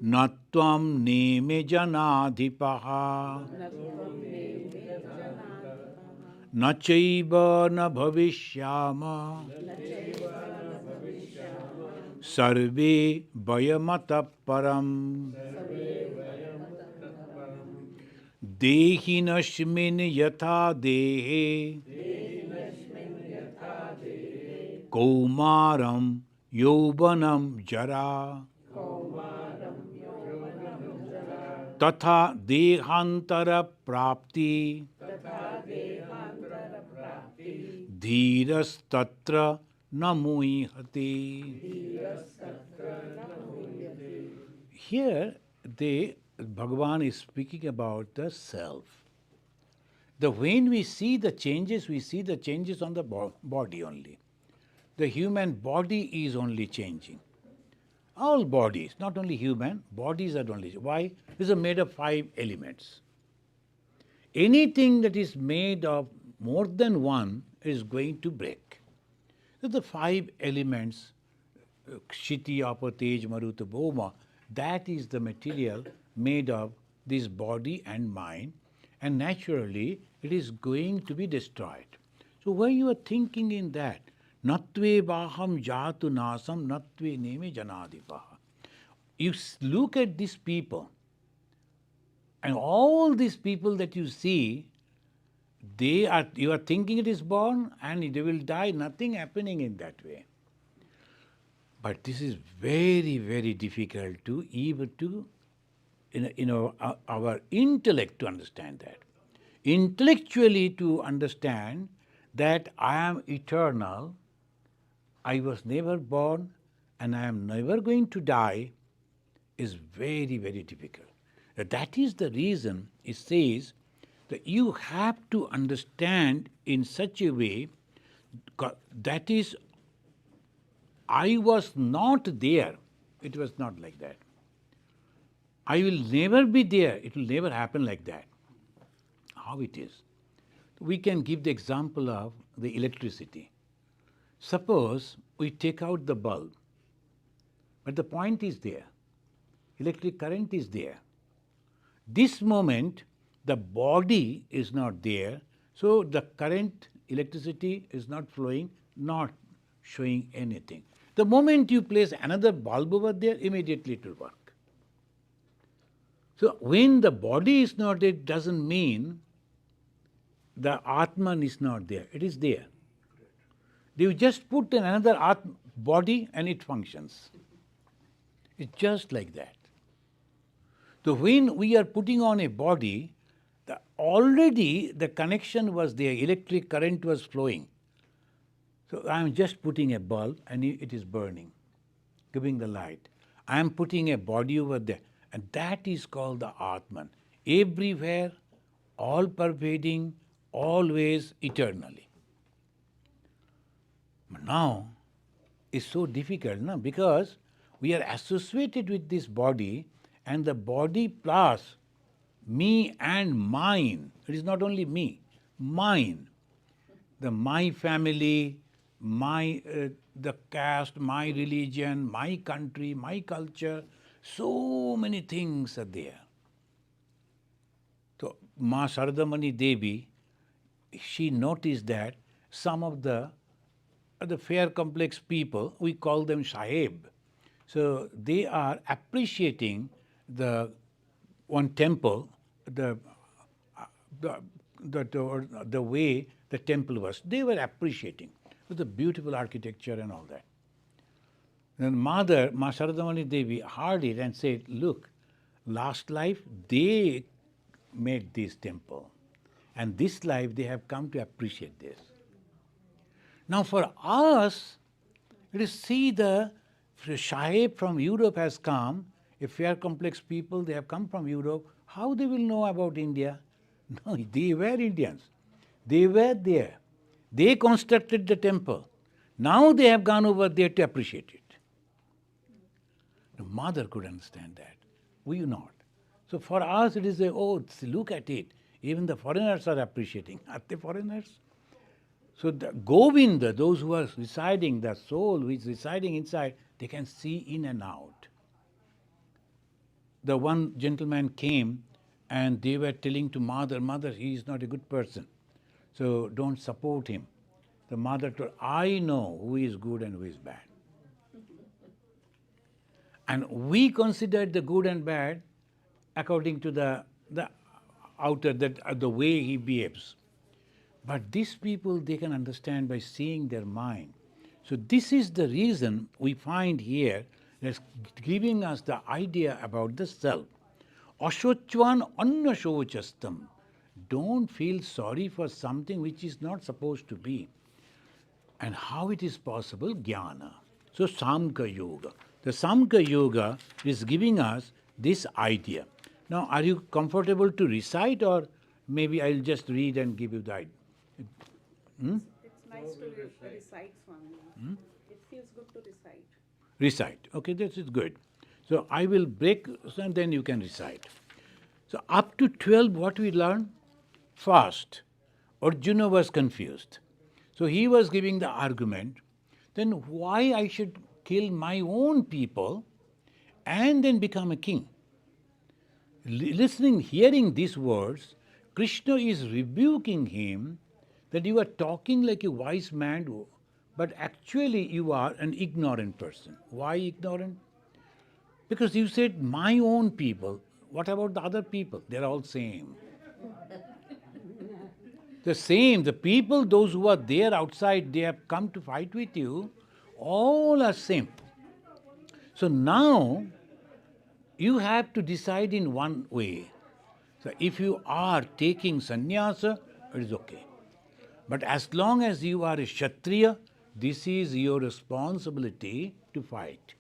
Speaker 1: natvam neme janadhipaha nachaiva na bhavishyama sarve vayamata param dehinashmin yatha dehe kaumaram yauvanam jara tatha dehantara prapti dhirastatra namuihati. Here, Bhagavan is speaking about the self. When we see the changes on the body only. The human body is only changing. All bodies, not only human, bodies are only. Why? These are made of 5 elements. Anything that is made of more than one is going to break. So the 5 elements, Kshiti apatej maruta bhoma, that is the material made of this body and mind, and naturally it is going to be destroyed. So when you are thinking in that, natve baham jatu nasam natve neme janadipaha, you look at these people, and all these people that you see, you are thinking it is born and they will die, nothing happening in that way. But this is very, very difficult to even to, our intellect to understand that. Intellectually to understand that I am eternal, I was never born, and I am never going to die, is very, very difficult. That is the reason it says that you have to understand in such a way that is, I was not there. It was not like that. I will never be there. It will never happen like that. How it is? We can give the example of the electricity. Suppose we take out the bulb, but the point is there. Electric current is there. This moment, the body is not there, so the current, electricity is not flowing, not showing anything. The moment you place another bulb over there, immediately it will work. So when the body is not there, it doesn't mean the Atman is not there. It is there. You just put another body and it functions. It's just like that. So when we are putting on a body, already the connection was there, electric current was flowing. So I am just putting a bulb and it is burning, giving the light. I am putting a body over there, and that is called the Atman. Everywhere, all pervading, always, eternally. But now it's so difficult, no? Because we are associated with this body, and the body plus me and mine. It is not only me, mine. My family, the caste, my religion, my country, my culture, so many things are there. So Ma Saradamani Devi, she noticed that some of the fair complex people, we call them Sahib. So they are appreciating the one temple, the way the temple was. They were appreciating with the beautiful architecture and all that. Then Ma Saradamani Devi heard it and said, look, last life they made this temple, and this life they have come to appreciate this. Now for us, let us see the Sahib from Europe has come, a fair complex people, they have come from Europe. How they will know about India? No, they were Indians. They were there. They constructed the temple. Now they have gone over there to appreciate it. The mother could understand that. We not. So for us it is look at it. Even the foreigners are appreciating. Are they foreigners? So the Govinda, those who are residing, the soul which is residing inside, they can see in and out. The one gentleman came and they were telling to mother, he is not a good person, so don't support him. The mother told, I know who is good and who is bad. And we considered the good and bad according to the outer, the way he behaves. But these people, they can understand by seeing their mind. So this is the reason we find here that's giving us the idea about the self. Ashochvan annashochastam. Don't feel sorry for something which is not supposed to be. And how it is possible? Jnana. So Samkhya Yoga. The Samkhya Yoga is giving us this idea. Now, are you comfortable to recite, or maybe I'll just read and give you the idea?
Speaker 2: It's nice to recite, Swami. It feels good to recite.
Speaker 1: Recite. Okay, this is good. So I will break and then you can recite. So up to 12, what we learn? First, Arjuna was confused. So he was giving the argument, then why I should kill my own people and then become a king. Listening, hearing these words, Krishna is rebuking him that you are talking like a wise man, but actually you are an ignorant person. Why ignorant? Because you said, my own people. What about the other people? They're all same. The same. The people, those who are there outside, they have come to fight with you, all are same. So now, you have to decide in one way. So if you are taking sannyasa, it is okay. But as long as you are a Kshatriya, this is your responsibility to fight.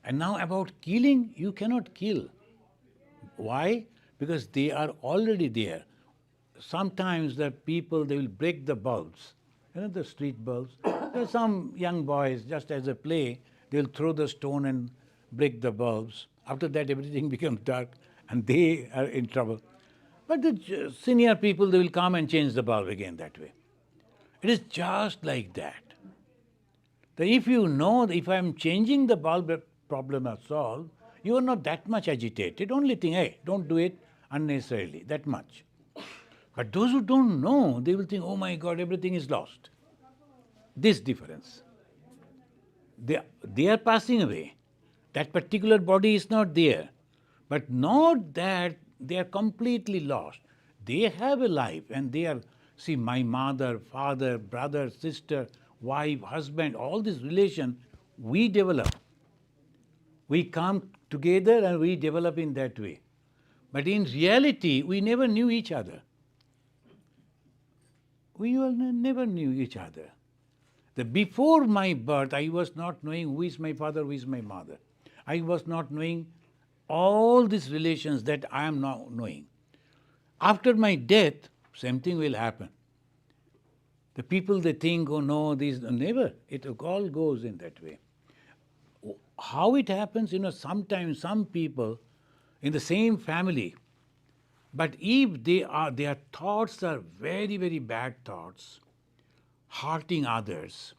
Speaker 1: And now about killing, you cannot kill. Why? Because they are already there. Sometimes the people, they will break the bulbs, the street bulbs. There are some young boys, just as a play, they'll throw the stone and break the bulbs. After that, everything becomes dark and they are in trouble. But the senior people, they will come and change the bulb again that way. It is just like that. That if you know that if I am changing the bulb, the problem is solved, you are not that much agitated. Only think, hey, don't do it unnecessarily, that much. But those who don't know, they will think, oh my God, everything is lost. This difference. They are passing away. That particular body is not there. But not that they are completely lost. They have a life and they are, see, my mother, father, brother, sister, wife, husband, all these relations, we develop. We come together and we develop in that way. But in reality, we never knew each other. We all never knew each other. Before my birth, I was not knowing who is my father, who is my mother. I was not knowing all these relations that I am now knowing. After my death, same thing will happen. The people, they think, oh no, this, never. It all goes in that way. How it happens, sometimes some people in the same family, but if their thoughts are very, very bad thoughts, hurting others,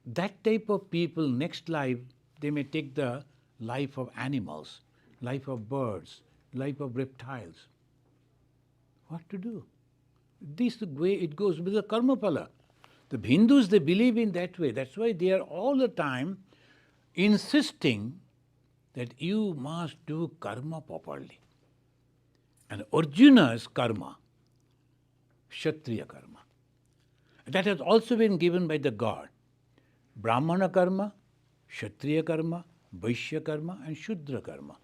Speaker 1: that type of people, next life, they may take the life of animals, life of birds, life of reptiles. What to do? This is the way it goes with the karma phala. The Hindus, they believe in that way. That's why they are all the time insisting that you must do karma properly. And Arjuna's karma, Kshatriya karma, that has also been given by the God. Brahmana karma, Kshatriya karma, Vaishya karma and Shudra karma.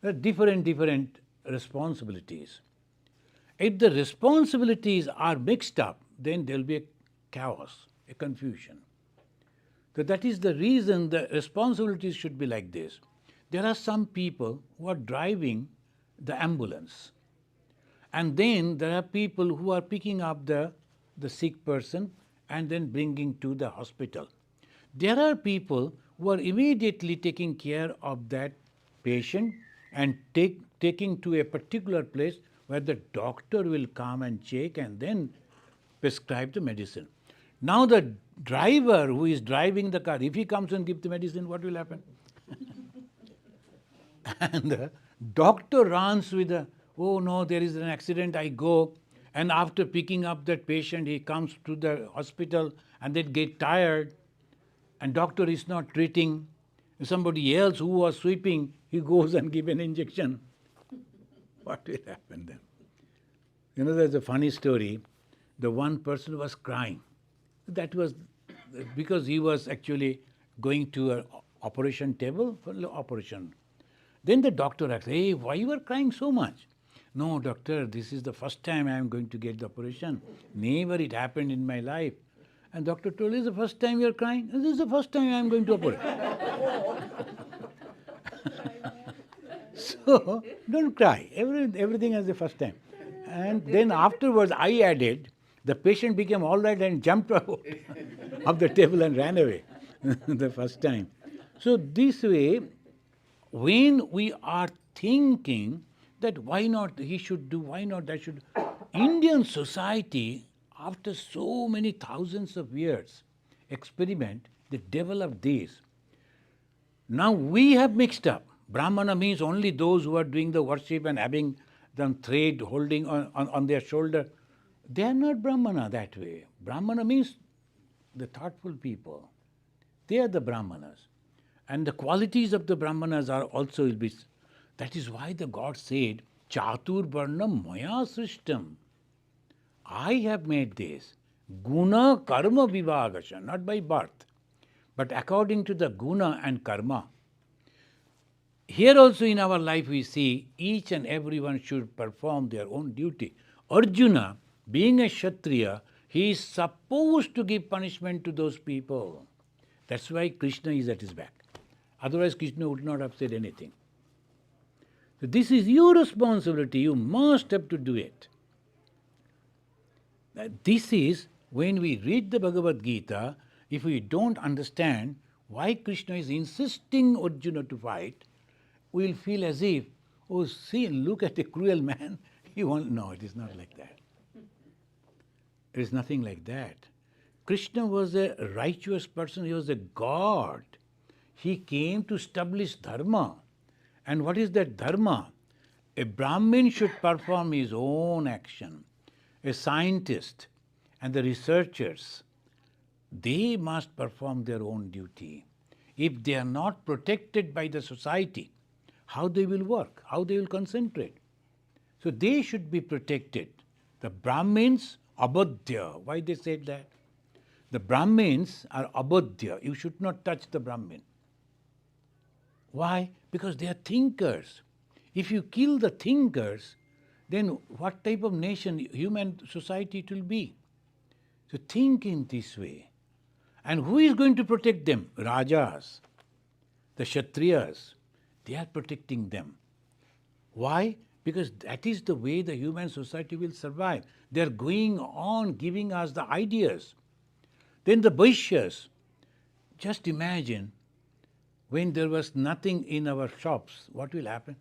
Speaker 1: There are different responsibilities. If the responsibilities are mixed up, then there will be a chaos, a confusion. So that is the reason the responsibilities should be like this. There are some people who are driving the ambulance. And then there are people who are picking up the sick person and then bringing to the hospital. There are people who are immediately taking care of that patient and taking to a particular place where the doctor will come and check and then prescribe the medicine. Now the driver who is driving the car, if he comes and gives the medicine, what will happen? And the doctor runs with oh no, there is an accident, I go. And after picking up that patient, he comes to the hospital and then get tired. And doctor is not treating. Somebody else who was sweeping, he goes and gives an injection. What will happen then? There's a funny story. The one person was crying. That was because he was actually going to an operation table for operation. Then the doctor asked, hey, why you are crying so much? No, doctor, this is the first time I am going to get the operation. Never it happened in my life. And doctor told, this is the first time you are crying? This is the first time I am going to operate. So, don't cry. Everything is the first time. And then afterwards, I added, the patient became all right and jumped out of the table and ran away the first time. So this way, when we are thinking that why not he should do, why not that should, Indian society, after so many thousands of years, experiment, They developed this. Now we have mixed up. Brahmana means only those who are doing the worship and having them thread holding on their shoulder. They are not Brahmana that way. Brahmana means the thoughtful people. They are the Brahmanas. And the qualities of the Brahmanas are also will be. That is why the God said, Chatur Varnam Maya Srishtam. I have made this. Guna Karma Vivagasha, not by birth, but according to the guna and karma. Here also in our life we see each and everyone should perform their own duty. Arjuna, being a Kshatriya, he is supposed to give punishment to those people. That's why Krishna is at his back. Otherwise Krishna would not have said anything. So this is your responsibility. You must have to do it. This is when we read the Bhagavad Gita, if we don't understand why Krishna is insisting Arjuna to fight, we will feel as if, oh, see, look at a cruel man. He won't. No, it is not like that. It is nothing like that. Krishna was a righteous person. He was a God. He came to establish Dharma. And what is that Dharma? A Brahmin should perform his own action. A scientist and the researchers, they must perform their own duty. If they are not protected by the society, how they will work, how they will concentrate. So they should be protected. The Brahmins, abadhya. Why they said that? The Brahmins are abadhya. You should not touch the Brahmin. Why? Because they are thinkers. If you kill the thinkers, then what type of nation, human society it will be? So think in this way. And who is going to protect them? Rajas, the Kshatriyas. They are protecting them. Why? Because that is the way the human society will survive. They are going on giving us the ideas. Then the Vaishyas. Just imagine when there was nothing in our shops, what will happen?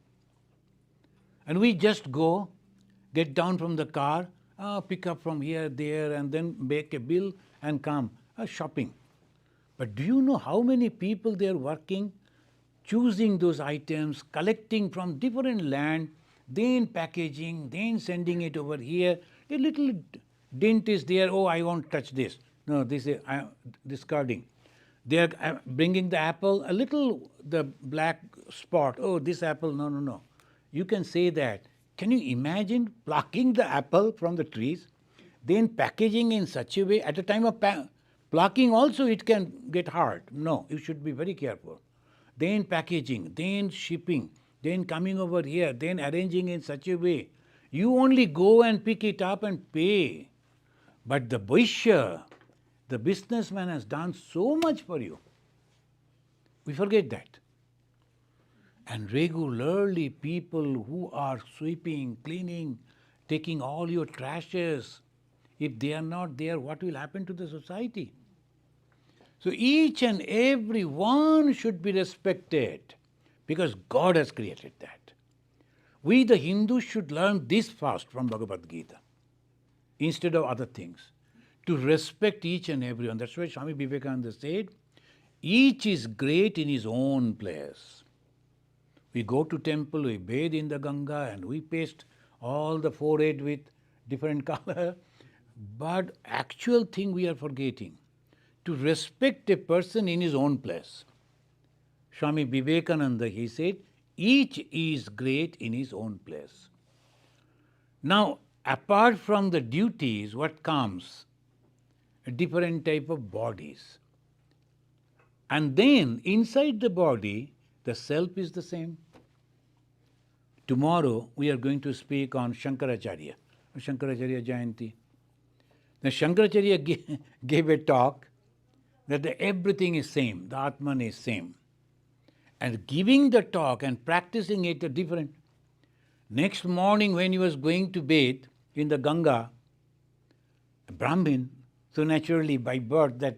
Speaker 1: And we just go, get down from the car, pick up from here, there, and then make a bill and come shopping. But do you know how many people they are working, choosing those items, collecting from different land, then packaging, then sending it over here. A little dent is there, oh, I won't touch this. No, this is discarding. They are bringing the apple, a little, the black spot, oh, this apple, no, no, no. You can say that. Can you imagine plucking the apple from the trees, then packaging in such a way, at a time of plucking also it can get hard. No, you should be very careful. Then packaging, then shipping, then coming over here, then arranging in such a way. You only go and pick it up and pay. But the Vaishya, the businessman has done so much for you. We forget that. And regularly people who are sweeping, cleaning, taking all your trashes, if they are not there, what will happen to the society? So each and every one should be respected because God has created that. We the Hindus should learn this first from Bhagavad Gita instead of other things. To respect each and every one. That's why Swami Vivekananda said, each is great in his own place. We go to temple, we bathe in the Ganga and we paste all the forehead with different color. But actual thing we are forgetting. To respect a person in his own place. Swami Vivekananda, he said, each is great in his own place. Now, apart from the duties, what comes? A different type of bodies. And then, inside the body, the self is the same. Tomorrow, we are going to speak on Shankaracharya, Shankaracharya Jayanti. Now, Shankaracharya gave a talk that everything is same, the Atman is same. And giving the talk and practicing it are different. Next morning when he was going to bathe in the Ganga, a Brahmin, so naturally by birth that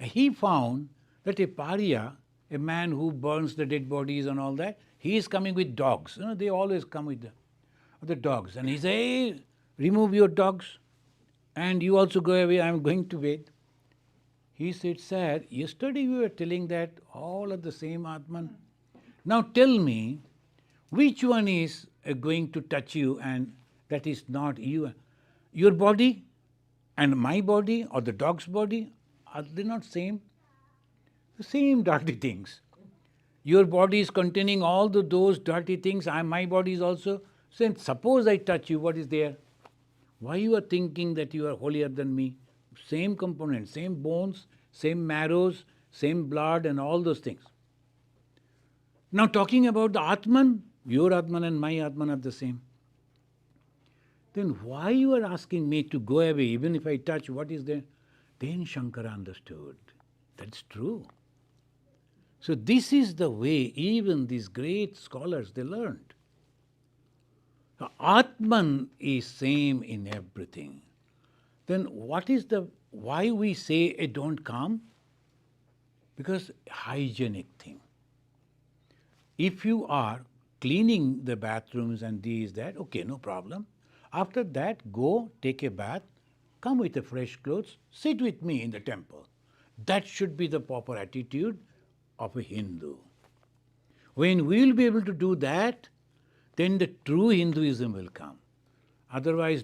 Speaker 1: he found that a pariah, a man who burns the dead bodies and all that, he is coming with dogs. You know, they always come with the dogs. And he said, hey, remove your dogs and you also go away, I am going to bathe. He said, sir, yesterday you were telling that all are the same Atman. Now tell me, which one is going to touch you and that is not you? Your body and my body or the dog's body, are they not same? The same dirty things. Your body is containing all those dirty things, my body is also same. Suppose I touch you, what is there? Why you are thinking that you are holier than me? Same components, same bones, same marrows, same blood and all those things. Now talking about the Atman, your Atman and my Atman are the same. Then why you are asking me to go away even if I touch, what is there? Then Shankara understood. That's true. So this is the way even these great scholars, they learned. The Atman is same in everything. Then why we say don't come? Because hygienic thing. If you are cleaning the bathrooms and these, that, okay, no problem. After that, go take a bath, come with a fresh clothes, sit with me in the temple. That should be the proper attitude of a Hindu. When we will be able to do that, then the true Hinduism will come. Otherwise,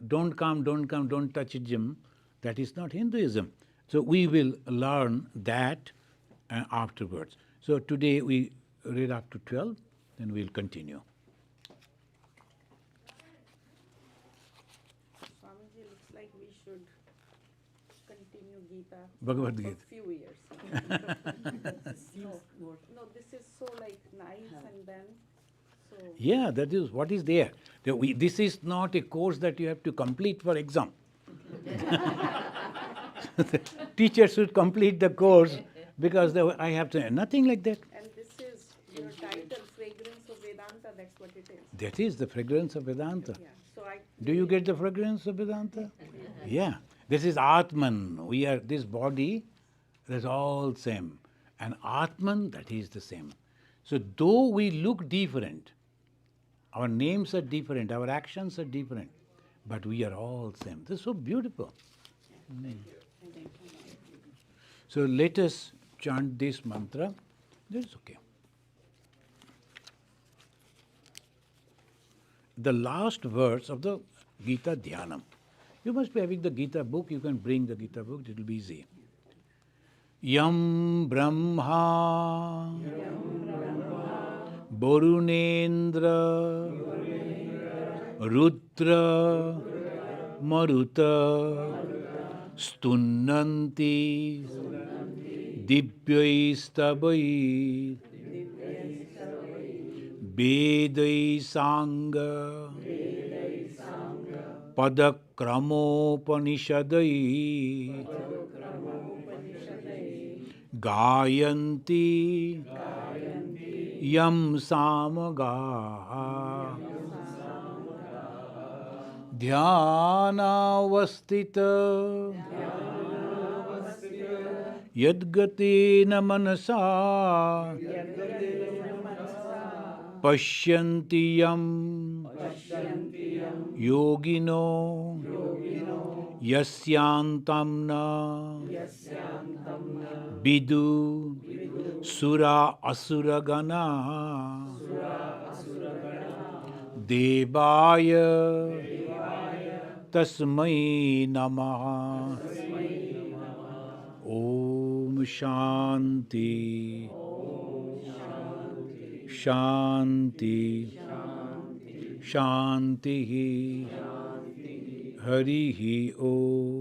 Speaker 1: don't come, don't touch Jim. That is not Hinduism. So we will learn that afterwards. So today we read up to 12, then we'll continue.
Speaker 2: Swamiji, looks like we should continue Gita
Speaker 1: Bhagavad
Speaker 2: for
Speaker 1: Gita.
Speaker 2: a few years. No, this is so like nice and then so.
Speaker 1: Yeah, that is what is there. This is not a course that you have to complete for exam. The teacher should complete the course because I have to, nothing like that.
Speaker 2: And this is your title, Fragrance of Vedanta, that's what it is.
Speaker 1: That is the fragrance of Vedanta.
Speaker 2: Yeah. So
Speaker 1: Do you get the fragrance of Vedanta? Yeah. This is Atman. We are this body, that's all same. And Atman, that is the same. So though we look different, our names are different, our actions are different, but we are all same. This is so beautiful. So let us chant this mantra. That's okay. The last verse of the Gita dhyanam. You must be having the Gita book. You can bring the Gita book. It will be easy. Yam Brahma Varunendra Rudra Maruta Stunnanti Divyaistabai Vedai Sangha Padakramopanishadai Gayanti Yam Samaga Dhyanavastita Yadgatena Manasa Pashyanti Yam Yogino Yasyantamna Bidu Sura Asuragana Devaya Tasmai Namaha Om Shanti Shanti Shanti Harihi Om